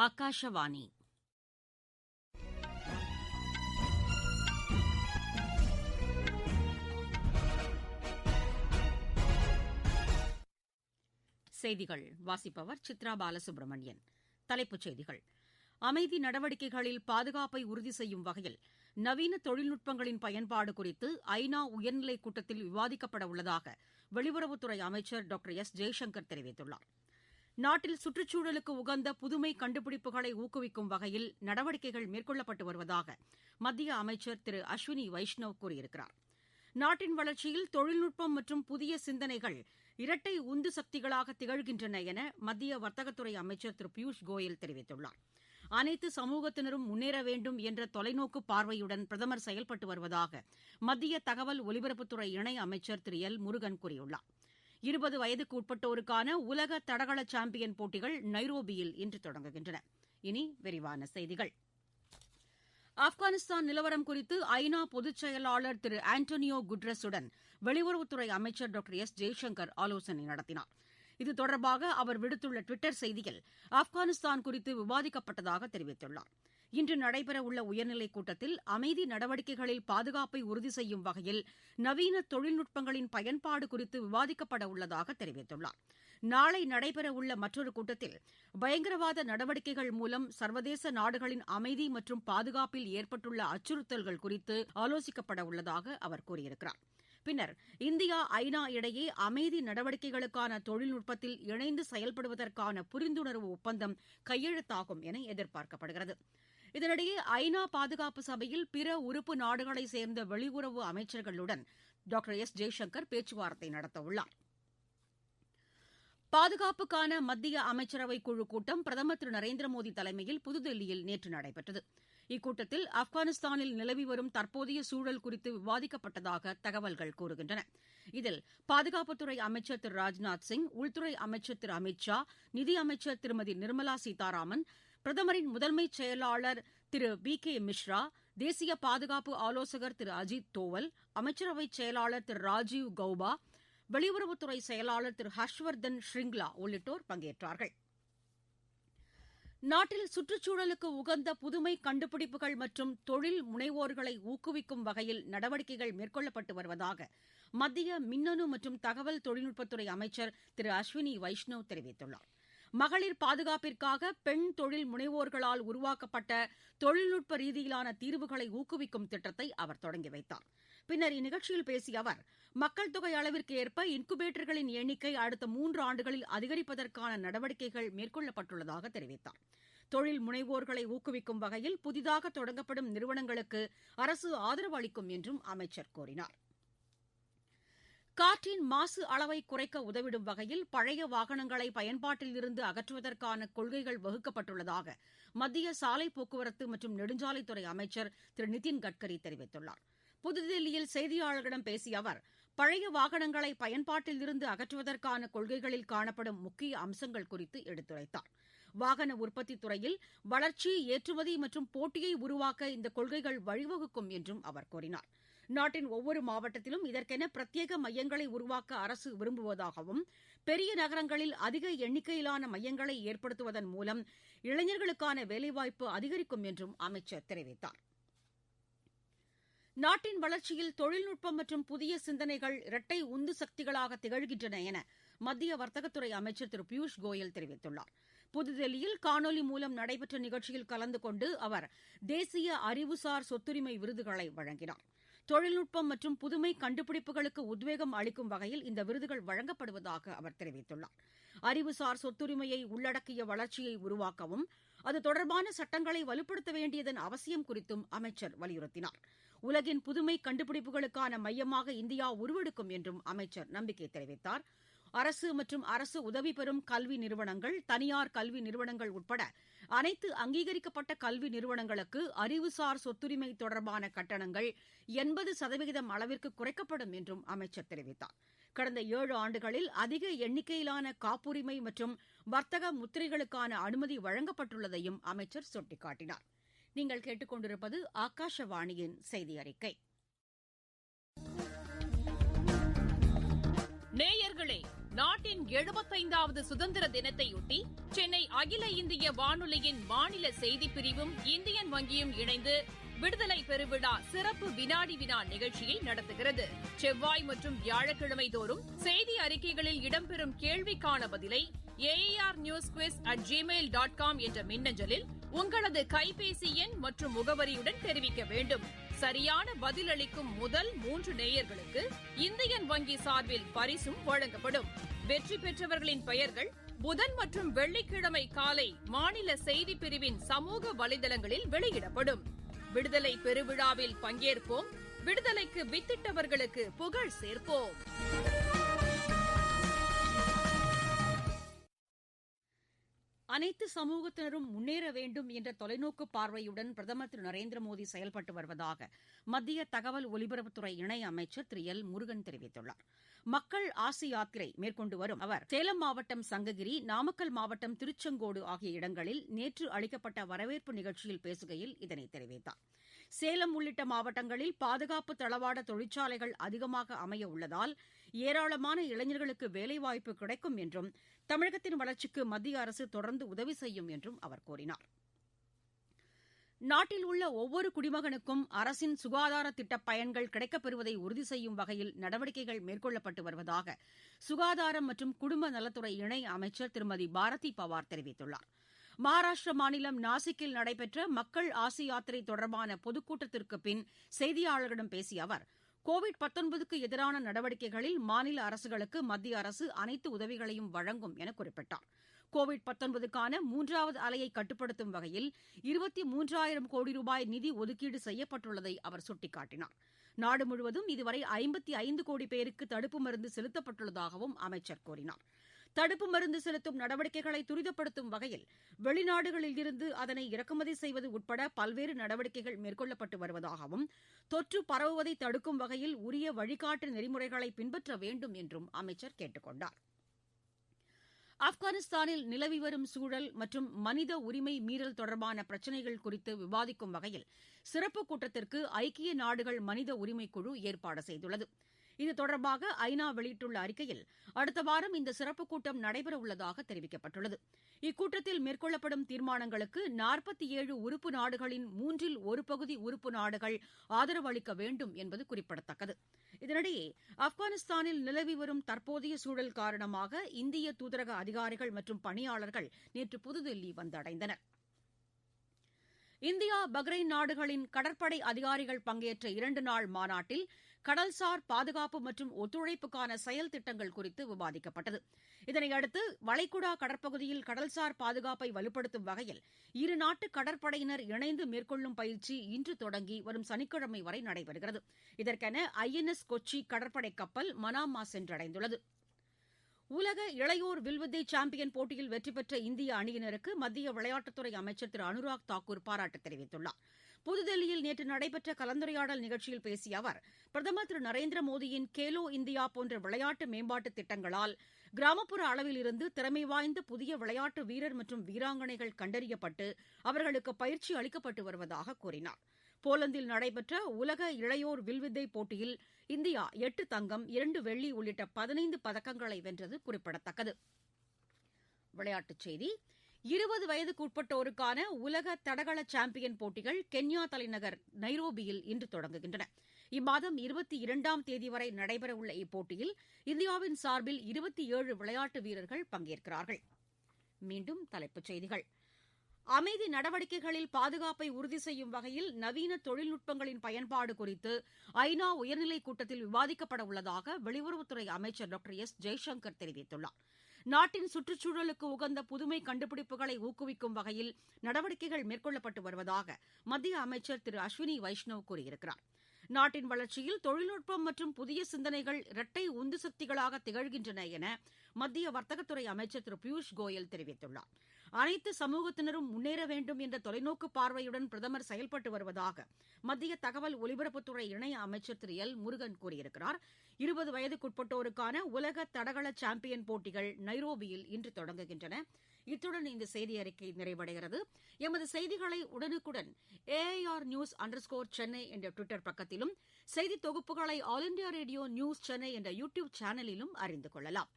ஆகாஷவாணி செய்திகள் வாசிப்பவர் சித்ரா பாலசுப்ரமணியன். தலைப்புச் செய்திகள்: அமைதி நடவடிக்கைகளில் பாதுகாப்பை உறுதி செய்யும் வகையில் நவீன தொழில்நுட்பங்களின் பயன்பாடு குறித்து ஐநா உயர்நிலைக் கூட்டத்தில் விவாதிக்கப்பட உள்ளதாக வெளியுறவுத்துறை அமைச்சர் டாக்டர் எஸ். ஜெய்சங்கர் தெரிவித்துள்ளார். நாட்டில் சுற்றுச்சூழலுக்கு உகந்த புதுமை கண்டுபிடிப்புகளை ஊக்குவிக்கும் வகையில் நடவடிக்கைகள் மேற்கொள்ளப்பட்டு வருவதாக மத்திய அமைச்சர் திரு அஸ்வினி வைஷ்ணவ் கூறியிருக்கிறார். நாட்டின் வளர்ச்சியில் தொழில்நுட்பம் மற்றும் புதிய சிந்தனைகள் இரட்டை உந்து சக்திகளாக திகழ்கின்றன என மத்திய வர்த்தகத்துறை அமைச்சர் திரு பியூஷ் கோயல் தெரிவித்துள்ளார். அனைத்து சமூகத்தினரும் முன்னேற வேண்டும் என்ற தொலைநோக்கு பார்வையுடன் பிரதமர் செயல்பட்டு வருவதாக மத்திய தகவல் ஒலிபரப்புத்துறை இணை அமைச்சர் திரு எல் முருகன் கூறியுள்ளார். 20 வயதுக்கு உட்பட்டோருக்கான உலக தடகள சாம்பியன் போட்டிகள் நைரோபியில் இன்று தொடங்குகின்றன. இனி விரிவான செய்திகள். ஆப்கானிஸ்தான் நிலவரம் குறித்து ஐநா பொதுச் செயலாளர் திரு ஆண்டோனியோ குட்ரஸுடன் வெளியுறவுத்துறை அமைச்சர் டாக்டர் எஸ். ஜெய்சங்கர் ஆலோசனை நடத்தினார். இது தொடர்பாக அவர் விடுத்துள்ள டுவிட்டர் செய்தியில் ஆப்கானிஸ்தான் குறித்து விவாதிக்கப்பட்டதாக தெரிவித்துள்ளார். இன்று நடைபெறவுள்ள உயர்நிலைக் கூட்டத்தில் அமைதி நடவடிக்கைகளில் பாதுகாப்பை உறுதி செய்யும் வகையில் நவீன தொழில்நுட்பங்களின் பயன்பாடு குறித்து விவாதிக்கப்பட உள்ளதாக தெரிவித்துள்ளார். நாளை நடைபெறவுள்ள மற்றொரு கூட்டத்தில் பயங்கரவாத நடவடிக்கைகள் மூலம் சர்வதேச நாடுகளின் அமைதி மற்றும் பாதுகாப்பில் ஏற்பட்டுள்ள அச்சுறுத்தல்கள் குறித்து ஆலோசிக்கப்பட உள்ளதாக அவர் கூறியிருக்கிறார். பின்னர் இந்தியா ஐநா இடையே அமைதி நடவடிக்கைகளுக்கான தொழில்நுட்பத்தில் இணைந்து செயல்படுவதற்கான புரிந்துணர்வு ஒப்பந்தம் கையெழுத்தாகும் என எதிர்பார்க்கப்படுகிறது. இதனிடையே ஐநா பாதுகாப்பு சபையில் பிற உறுப்பு நாடுகளைச் சேர்ந்த வெளியுறவு அமைச்சர்களுடன் டாக்டர் எஸ். ஜெய்சங்கர் பேச்சுவார்த்தை நடத்தவுள்ளார். பாதுகாப்புக்கான மத்திய அமைச்சரவைக் குழு கூட்டம் பிரதமர் திரு நரேந்திர மோடி தலைமையில் புதுதில்லியில் நேற்று நடைபெற்றது. இக்கூட்டத்தில் ஆப்கானிஸ்தானில் நிலவி வரும் தற்போதைய சூழல் குறித்து விவாதிக்கப்பட்டதாக தகவல்கள் கூறுகின்றன. இதில் பாதுகாப்புத்துறை அமைச்சர் திரு ராஜ்நாத் சிங், உள்துறை அமைச்சர் திரு அமித் ஷா, நிதியமைச்சர் திருமதி நிர்மலா சீதாராமன், பிரதமரின் முதன்மைச் செயலாளர் திரு பி கே மிஸ்ரா, தேசிய பாதுகாப்பு ஆலோசகர் திரு அஜித் தோவல், அமைச்சரவைச் செயலாளர் திரு ராஜீவ் கௌபா, வெளியுறவுத்துறை செயலாளர் திரு ஹர்ஷ்வர்தன் ஷ்ரிங்லா உள்ளிட்டோர் பங்கேற்றார்கள். நாட்டில் சுற்றுச்சூழலுக்கு உகந்த புதுமை கண்டுபிடிப்புகள் மற்றும் தொழில் முனைவோர்களை ஊக்குவிக்கும் வகையில் நடவடிக்கைகள் மேற்கொள்ளப்பட்டு வருவதாக மத்திய மின்னணு மற்றும் தகவல் தொழில்நுட்பத்துறை அமைச்சர் திரு அஸ்வினி வைஷ்ணவ் தெரிவித்துள்ளார். மகளிர் பாதுகாப்பிற்காக பெண் தொழில் முனைவோர்களால் உருவாக்கப்பட்ட தொழில்நுட்ப ரீதியிலான தீர்வுகளை ஊக்குவிக்கும் திட்டத்தை அவர் தொடங்கி வைத்தார். பின்னர் இந்நிகழ்ச்சியில் பேசிய அவர், மக்கள் தொகை அளவிற்கு ஏற்ப இன்குபேட்டர்களின் எண்ணிக்கை அடுத்த 3 ஆண்டுகளில் அதிகரிப்பதற்கான நடவடிக்கைகள் மேற்கொள்ளப்பட்டுள்ளதாக தெரிவித்தார். தொழில் முனைவோர்களை ஊக்குவிக்கும் வகையில் புதிதாக தொடங்கப்படும் நிறுவனங்களுக்கு அரசு ஆதரவு அளிக்கும் என்றும் அமைச்சர் கூறினார். காற்றின் மாசு அளவை குறைக்க உதவிடும் வகையில் பழைய வாகனங்களை பயன்பாட்டிலிருந்து அகற்றுவதற்கான கொள்கைகள் வகுக்கப்பட்டுள்ளதாக மத்திய சாலை போக்குவரத்து மற்றும் நெடுஞ்சாலைத்துறை அமைச்சர் திரு நிதின் கட்கரி தெரிவித்துள்ளார். புதுதில்லியில் செய்தியாளர்களிடம் பேசிய அவர், பழைய வாகனங்களை பயன்பாட்டிலிருந்து அகற்றுவதற்கான கொள்கைகளில் காணப்படும் முக்கிய அம்சங்கள் குறித்து எடுத்துரைத்தார். வாகன உற்பத்தித் துறையில் வளர்ச்சி, ஏற்றுமதி மற்றும் போட்டியை உருவாக்க இந்த கொள்கைகள் வழிவகுக்கும் என்றும் அவர் கூறினார். நாட்டின் ஒவ்வொரு மாவட்டத்திலும் இதற்கென பிரத்யேக மையங்களை உருவாக்க அரசு விரும்புவதாகவும், பெரிய நகரங்களில் அதிக எண்ணிக்கையிலான மையங்களை ஏற்படுத்துவதன் மூலம் இளைஞர்களுக்கான வேலைவாய்ப்பு அதிகரிக்கும் என்றும் அமைச்சர் தெரிவித்தார். நாட்டின் வளர்ச்சியில் தொழில்நுட்பம் மற்றும் புதிய சிந்தனைகள் இரட்டை உந்து சக்திகளாக திகழ்கின்றன என மத்திய வர்த்தகத்துறை அமைச்சர் திரு பியூஷ் கோயல் தெரிவித்துள்ளார். புதுதில்லியில் காணொலி மூலம் நடைபெற்ற நிகழ்ச்சியில் கலந்து கொண்டு அவர் தேசிய அறிவுசார் சொத்துரிமை விருதுகளை வழங்கினார். தொழில்நுட்பம் மற்றும் புதுமை கண்டுபிடிப்புகளுக்கு உத்வேகம் அளிக்கும் வகையில் இந்த விருதுகள் வழங்கப்படுவதாக அவர் தெரிவித்துள்ளார். அறிவுசார் சொத்துரிமையை உள்ளடக்கிய வளர்ச்சியை உருவாக்கவும் அது தொடர்பான சட்டங்களை வலுப்படுத்த வேண்டியதன் அவசியம் குறித்தும் அமைச்சர் வலியுறுத்தினார். உலகின் புதுமை கண்டுபிடிப்புகளுக்கான மையமாக இந்தியா உருவெடுக்கும் என்றும் அமைச்சர் நம்பிக்கை தெரிவித்தார். அரசு மற்றும் அரசு உதவி பெறும் கல்வி நிறுவனங்கள், தனியார் கல்வி நிறுவனங்கள் உட்பட அனைத்து அங்கீகரிக்கப்பட்ட கல்வி நிறுவனங்களுக்கு அறிவுசார் சொத்துரிமை தொடர்பான கட்டணங்கள் 80% அளவிற்கு குறைக்கப்படும் என்றும் அமைச்சர் தெரிவித்தார். கடந்த 7 ஆண்டுகளில் அதிக எண்ணிக்கையிலான காப்புரிமை மற்றும் வர்த்தக முத்திரைகளுக்கான அனுமதி வழங்கப்பட்டுள்ளதையும் அமைச்சர் சுட்டிக்காட்டினார். நீங்கள் கேட்டுக்கொண்டிருப்பது ஆகாஷவாணியின் செய்தி அறிக்கை. நேயர்களே, நாட்டின் 75வது சுதந்திர தினத்தையொட்டி சென்னை அகில இந்திய வானொலியின் மாநில செய்திப் பிரிவும் இந்தியன் வங்கியும் இணைந்து விடுதலை பெருவிழா சிறப்பு வினாடி வினா நிகழ்ச்சியை நடத்துகிறது. செவ்வாய் மற்றும் வியாழக்கிழமை தோறும் செய்தி அறிக்கைகளில் இடம்பெறும் கேள்விக்கான பதிலை ARNewsquiz@gmail.com என்ற மின்னஞ்சலில் உங்களது கைபேசி எண் மற்றும் முகவரியுடன் தெரிவிக்க வேண்டும். சரியான பதிலளிக்கும் முதல் 3 நேயர்களுக்கு இந்தியன் வங்கி சார்பில் பரிசும் வழங்கப்படும். வெற்றி பெற்றவர்களின் பெயர்கள் புதன் மற்றும் வெள்ளிக்கிழமை காலை மாநில செய்திப் பிரிவின் சமூக வலைதளங்களில் வெளியிடப்படும். விடுதலை பெருவிழாவில் பங்கேற்போம். விடுதலைக்கு வித்திட்டவர்களுக்கு புகழ் சேர்ப்போம். அனைத்து சமூகத்தினரும் முன்னேற வேண்டும் என்ற தொலைநோக்கு பார்வையுடன் பிரதமர் திரு நரேந்திர மோடி செயல்பட்டு வருவதாக மத்திய தகவல் ஒலிபரப்புத்துறை இணை அமைச்சர் திரு எல் முருகன் தெரிவித்துள்ளார். மக்கள் ஆசி யாத்திரை மேற்கொண்டு வரும் அவர் சேலம் மாவட்டம் சங்ககிரி, நாமக்கல் மாவட்டம் திருச்செங்கோடு ஆகிய இடங்களில் நேற்று அளிக்கப்பட்ட வரவேற்பு நிகழ்ச்சியில் பேசுகையில் இதனை தெரிவித்தார். சேலம் உள்ளிட்ட மாவட்டங்களில் பாதுகாப்பு தளவாட தொழிற்சாலைகள் அதிகமாக அமைய உள்ளதால் ஏராளமான இளைஞர்களுக்கு வேலைவாய்ப்பு கிடைக்கும் என்றும் தமிழகத்தின் வளர்ச்சிக்கு மத்திய அரசு தொடர்ந்து உதவி செய்யும் என்றும் அவர் கூறினார். நாட்டில் உள்ள ஒவ்வொரு குடிமகனுக்கும் அரசின் சுகாதார திட்டப் பயன்கள் கிடைக்கப்பெறுவதை உறுதி செய்யும் வகையில் நடவடிக்கைகள் மேற்கொள்ளப்பட்டு வருவதாக சுகாதாரம் மற்றும் குடும்ப நலத்துறை இணை அமைச்சர் திருமதி பாரதி பவார் தெரிவித்துள்ளார். மகாராஷ்டிர மாநிலம் நாசிக்கில் நடைபெற்ற மக்கள் ஆசி யாத்திரை தொடர்பான பொதுக்கூட்டத்திற்கு பின் செய்தியாளர்களிடம் பேசிய அவர், கோவிட்-19க்கு எதிரான நடவடிக்கைகளில் மாநில அரசுகளுக்கு மத்திய அரசு அனைத்து உதவிகளையும் வழங்கும் என குறிப்பிட்டார். கோவிட்-19க்கான 3வது அலையை கட்டுப்படுத்தும் வகையில் 23,000 கோடி ரூபாய் நிதி ஒதுக்கீடு செய்யப்பட்டுள்ளதை அவர் சுட்டிக்காட்டினார். நாடு முழுவதும் இதுவரை 55 கோடி பேருக்கு தடுப்பு மருந்து செலுத்தப்பட்டுள்ளதாகவும் அமைச்சர் கூறினார். தடுப்பு மருந்து செலுத்தும் நடவடிக்கைகளை துரிதப்படுத்தும் வகையில் வெளிநாடுகளில் இருந்து அதனை இறக்குமதி செய்வது உட்பட பல்வேறு நடவடிக்கைகள் மேற்கொள்ளப்பட்டு வருவதாகவும் தொற்று பரவுவதை தடுக்கும் வகையில் உரிய வழிகாட்டு நெறிமுறைகளை பின்பற்ற வேண்டும் என்றும் அமைச்சர் கேட்டுக் கொண்டார். ஆப்கானிஸ்தானில் நிலவி வரும் சூழல் மற்றும் மனித உரிமை மீறல் தொடர்பான பிரச்சினைகள் குறித்து விவாதிக்கும் வகையில் சிறப்பு கூட்டத்திற்கு ஐக்கிய நாடுகள் மனித உரிமைக் குழு ஏற்பாடு செய்துள்ளது. இது தொடர்பாக ஐநா வெளியிட்டுள்ள அறிக்கையில் அடுத்த வாரம் இந்த சிறப்பு கூட்டம் நடைபெறவுள்ளதாக தெரிவிக்கப்பட்டுள்ளது. இக்கூட்டத்தில் மேற்கொள்ளப்படும் தீர்மானங்களுக்கு 47 உறுப்பு நாடுகளின் 1/3 பகுதி உறுப்பு நாடுகள் ஆதரவு அளிக்க வேண்டும் என்பது குறிப்பிடத்தக்கது. இதனிடையே ஆப்கானிஸ்தானில் நிலவி வரும் தற்போதைய சூழல் காரணமாக இந்திய தூதரக அதிகாரிகள் மற்றும் பணியாளர்கள் நேற்று புதுதில்லி வந்தடைந்தனர். இந்தியா, பஹ்ரைன் நாடுகளின் கடற்படை அதிகாரிகள் பங்கேற்ற 2 நாள் மாநாட்டில் கடல்சார் பாதுகாப்பு மற்றும் ஒத்துழைப்புக்கான செயல் திட்டங்கள் குறித்து விவாதிக்கப்பட்டது. இதனையடுத்து வளைகுடா கடற்பகுதியில் கடல்சார் பாதுகாப்பை வலுப்படுத்தும் வகையில் இரு நாட்டு கடற்படையினர் இணைந்து மேற்கொள்ளும் பயிற்சி இன்று தொடங்கி வரும் சனிக்கிழமை வரை நடைபெறுகிறது. இதற்கென INS கொச்சி கடற்படை கப்பல் மனாமா சென்றடைந்துள்ளது. உலக இளையோர் வில்வித்தை சாம்பியன் போட்டியில் வெற்றி பெற்ற இந்திய அணியினருக்கு மத்திய விளையாட்டுத்துறை அமைச்சர் திரு அனுராக் தாக்கூர் பாராட்டு தெரிவித்துள்ளார். புதுதில்லியில் நேற்று நடைபெற்ற கலந்துரையாடல் நிகழ்ச்சியில் பேசிய அவர், பிரதமர் திரு நரேந்திர மோடியின் கேலோ இந்தியா போன்ற விளையாட்டு மேம்பாட்டு திட்டங்களால் கிராமப்புற அளவில் இருந்து திறமை வாய்ந்த புதிய விளையாட்டு வீரர் மற்றும் வீராங்கனைகள் கண்டறியப்பட்டு அவர்களுக்கு பயிற்சி அளிக்கப்பட்டு வருவதாக கூறினார். போலந்தில் நடைபெற்ற உலக இளையோர் வில்வித்தை போட்டியில் இந்தியா 8 தங்கம், 2 வெள்ளி உள்ளிட்ட 15 பதக்கங்களை வென்றது குறிப்பிடத்தக்கது. விளையாட்டுச் செய்தி. 20 வயதுக்குட்பட்டோருக்கான உலக தடகள சாம்பியன் போட்டிகள் கென்யா தலைநகர் நைரோபியில் இன்று தொடங்குகின்றன. இம்மாதம் 22ஆம் தேதி வரை நடைபெறவுள்ள இப்போட்டியில் இந்தியாவின் சார்பில் 27 விளையாட்டு வீரர்கள் பங்கேற்கிறார்கள். மீண்டும் தலைப்புச் செய்திகள். அமைதி நடவடிக்கைகளில் பாதுகாப்பை உறுதி செய்யும் வகையில் நவீன தொழில்நுட்பங்களின் பயன்பாடு குறித்து ஐநா உயர்நிலைக் கூட்டத்தில் விவாதிக்கப்பட உள்ளதாக வெளியுறவுத்துறை அமைச்சர் டாக்டர் எஸ். ஜெய்சங்கர் தெரிவித்துள்ளார். நாட்டின் சுற்றுச்சூழலுக்கு உகந்த புதுமை கண்டுபிடிப்புகளை ஊக்குவிக்கும் வகையில் நடவடிக்கைகள் மேற்கொள்ளப்பட்டு வருவதாக மத்திய அமைச்சர் திரு அஸ்வினி வைஷ்ணவ் கூறியிருக்கிறார். நாட்டின் வளர்ச்சியில் தொழில்நுட்பம் மற்றும் புதிய சிந்தனைகள் இரட்டை உந்து சக்திகளாக திகழ்கின்றன என மத்திய வர்த்தகத்துறை அமைச்சர் திரு பியூஷ் கோயல் தெரிவித்துள்ளார். அனைத்து சமூகத்தினரும் முன்னேற வேண்டும் என்ற தொலைநோக்கு பார்வையுடன் பிரதமர் செயல்பட்டு வருவதாக மத்திய தகவல் ஒலிபரப்புத்துறை இணை அமைச்சர் திரு எல் முருகன் கூறியிருக்கிறார். 20 வயதுக்குட்பட்டோருக்கான உலக தடகள சாம்பியன் போட்டிகள் நைரோபியில் இன்று தொடங்குகின்றன. இத்துடன் இந்த செய்தி அறிக்கை நிறைவடைகிறது. எமது செய்திகளை உடனுக்குடன் AIR_News_Chennai என்ற ட்விட்டர் பக்கத்திலும், செய்தி தொகுப்புகளை all India radio news Chennai என்ற யூடியூப் சேனலிலும் அறிந்து கொள்ளலாம்.